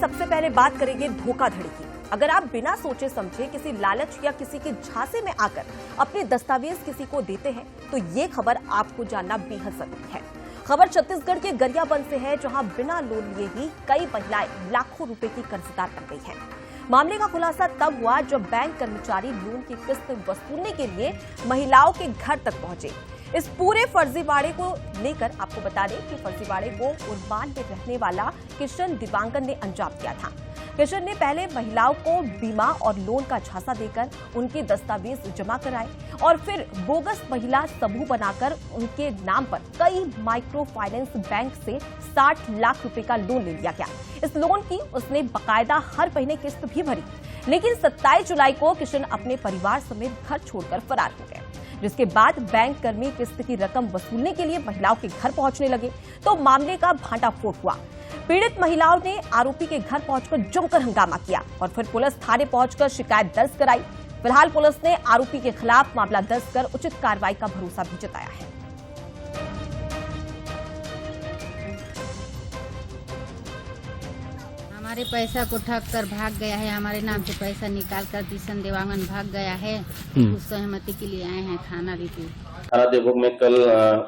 सबसे पहले बात करेंगे धोखाधड़ी की। अगर आप बिना सोचे समझे किसी लालच या किसी के झांसे में आकर अपने दस्तावेज किसी को देते हैं तो ये खबर आपको जानना बेहद जरूरी है। खबर छत्तीसगढ़ के गरियाबंद से है, जहां बिना लोन लिए ही कई महिलाएं लाखों रुपए की कर्जदार बन गई हैं। मामले का खुलासा तब हुआ जब बैंक कर्मचारी लोन की किस्त वसूलने के लिए महिलाओं के घर तक पहुंचे। इस पूरे फर्जीवाड़े को लेकर आपको बता दें कि फर्जीवाड़े को उर्बान में रहने वाला किशन दिवांगन ने अंजाम दिया था। किशन ने पहले महिलाओं को बीमा और लोन का झांसा देकर उनके दस्तावेज जमा कराए और फिर बोगस महिला समूह बनाकर उनके नाम पर कई माइक्रो फाइनेंस बैंक से 60 लाख रुपए का लोन ले लिया गया। इस लोन की उसने बाकायदा हर महीने किस्त भी भरी, लेकिन 27 जुलाई को किशन अपने परिवार समेत घर छोड़कर फरार हो गए। जिसके बाद बैंक कर्मी किस्त की रकम वसूलने के लिए महिलाओं के घर पहुंचने लगे तो मामले का भांडाफोड़ हुआ। पीड़ित महिलाओं ने आरोपी के घर पहुंचकर जमकर हंगामा किया और फिर पुलिस थाने पहुंचकर शिकायत दर्ज कराई। फिलहाल पुलिस ने आरोपी के खिलाफ मामला दर्ज कर उचित कार्रवाई का भरोसा भी जताया है। हमारे पैसा को ठग कर भाग गया है। हमारे नाम से पैसा निकाल कर किशन दिवांगन भाग गया है। उस सहमति के लिए आए हैं थाना रिव्यू। थाना देवभोग में कल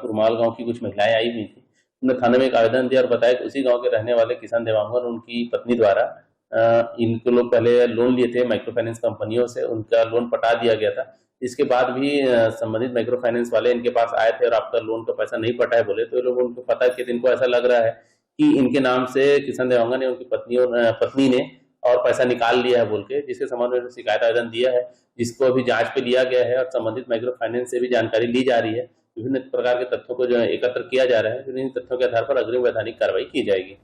उरमाल गांव की कुछ महिलाएं आई हुई थी। उन्होंने थाने में एक आवेदन दिया और बताया कि उसी गांव के रहने वाले किशन देवांगन उनकी पत्नी द्वारा इनको लोग पहले लोन लिए थे माइक्रो फाइनेंस कंपनियों से, उनका लोन पटा दिया गया था। इसके बाद भी संबंधित माइक्रो फाइनेंस वाले इनके पास आए थे और आपका लोन का पैसा नहीं पटा है बोले, तो लोग उनको पता कि इनको ऐसा लग रहा है कि इनके नाम से किशन देवांगन ने उनकी पत्नी ने और पैसा निकाल लिया है बोल के, जिसके संबंध में शिकायत आवेदन दिया है, जिसको अभी जांच पे लिया गया है और संबंधित माइक्रो फाइनेंस से भी जानकारी ली जा रही है। विभिन्न प्रकार के तथ्यों को जो है एकत्र किया जा रहा है, फिर इन तथ्यों के आधार पर अग्रिम वैधानिक कार्रवाई की जाएगी।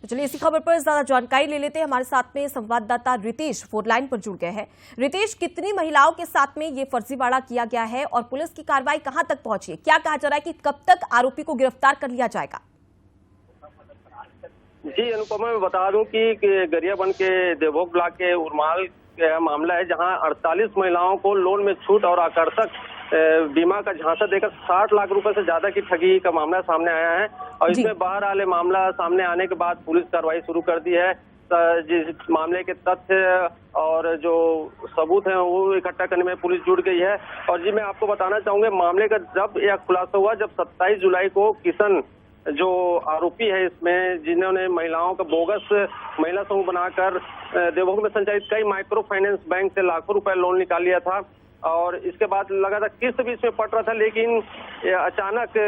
तो चलिए इसी खबर पर ज्यादा जानकारी ले लेते हैं। हमारे साथ में संवाददाता रितेश फोनलाइन पर जुड़ गए हैं। रितेश, कितनी महिलाओं के साथ में ये फर्जीवाड़ा किया गया है और पुलिस की कार्रवाई कहां तक पहुंची है? क्या कहा जा रहा है कि कब तक आरोपी को गिरफ्तार कर लिया जाएगा? जी अनुपमा, मैं बता दूं कि गरियाबंद के देवभोग ब्लॉक के उरमाल का मामला है, जहां 48 महिलाओं को लोन में छूट और आकर्षक बीमा का झांसा देकर 60 लाख रुपए से ज्यादा की ठगी का मामला सामने आया है। और इसमें बाहर आले मामला सामने आने के बाद पुलिस कार्रवाई शुरू कर दी है। जिस मामले के तथ्य और जो सबूत हैं वो इकट्ठा करने में पुलिस जुट गई है। और जी मैं आपको बताना चाहूंगा, मामले का जब यह खुलासा हुआ जब 27 जुलाई को किशन जो आरोपी है इसमें, जिन्होंने महिलाओं का बोगस महिला समूह बनाकर देवभोग में संचालित कई माइक्रो फाइनेंस बैंक से लाखों रुपए लोन निकाल लिया था और इसके बाद लगातार किस्त भी इसमें पट रहा था, लेकिन अचानक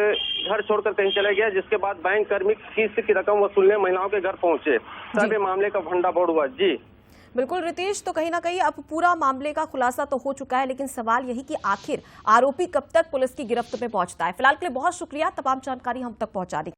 घर छोड़कर कहीं चले गया, जिसके बाद बैंक कर्मी किस्त की रकम वसूलने महिलाओं के घर पहुंचे, तब ये मामले का भंडाफोड़ हुआ। जी बिल्कुल रितेश, तो कहीं ना कहीं अब पूरा मामले का खुलासा तो हो चुका है, लेकिन सवाल यही कि आखिर आरोपी कब तक पुलिस की गिरफ्त में पहुंचता है। फिलहाल के लिए बहुत शुक्रिया, तमाम जानकारी हम तक पहुंचा दी।